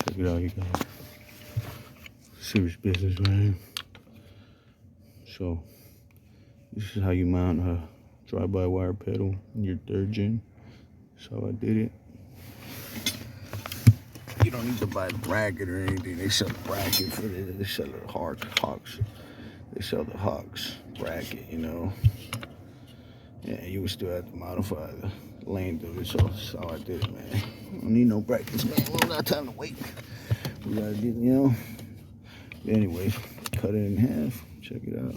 Check it out, you guys. Serious business, man. So, this is how you mount a drive-by-wire pedal in your third gen. That's how I did it. You don't need to buy a bracket or anything. They sell a bracket for this. They sell the Hawks. They sell the Hawks bracket, you know. Yeah, you would still have to modify the length of it. So that's how I did it, man. Don't need no brackets, man. We don't got time to wait. We gotta get, you know. But anyways, cut it in half. Check it out.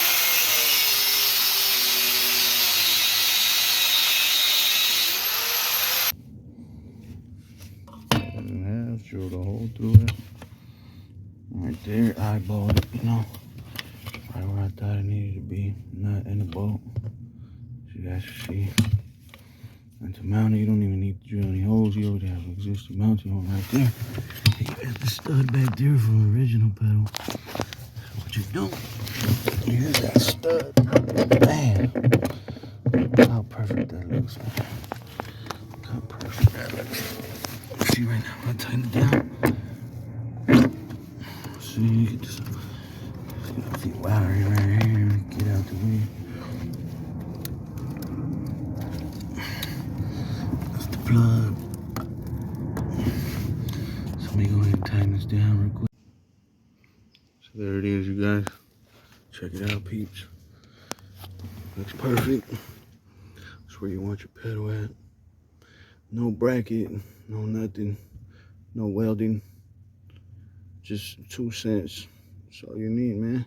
Cut it in half. Drill the hole through it. Right there, eyeballed it, you know. Right where I thought it needed to be. Not in the bolt. So you guys can see. And to mount it, you don't even need to drill any holes. You already have an existing mounting hole right there. And you got the stud back there from the original pedal. So what you do, you use that stud. Bam! Look how perfect that looks, man. Look how perfect that looks. See right now, I tighten it down. See, you get this. Get a few wiring right here. Get out the way. Plug. So let me go ahead and tighten this down real quick. So there it is, you guys. Check it out, peeps. Looks perfect. That's where you want your pedal at. No bracket, no nothing, no welding. Just 2 cents. That's all you need, man.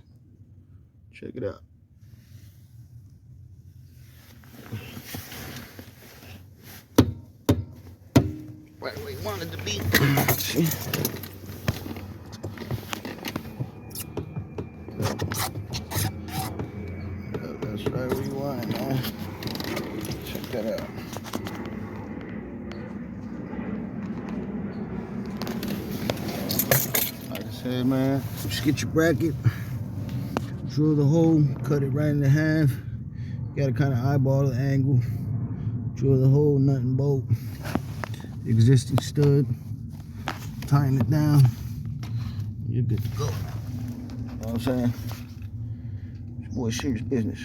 Check it out. Right where you want it to be. See? That's right where you want it, man. Check that out. Like I said, man, just get your bracket, drill the hole, cut it right in half. You gotta kind of eyeball the angle. Drill the hole, nut and bolt. Existing stud, tighten it down, you're good to go. You know what I'm saying? It's boy serious business.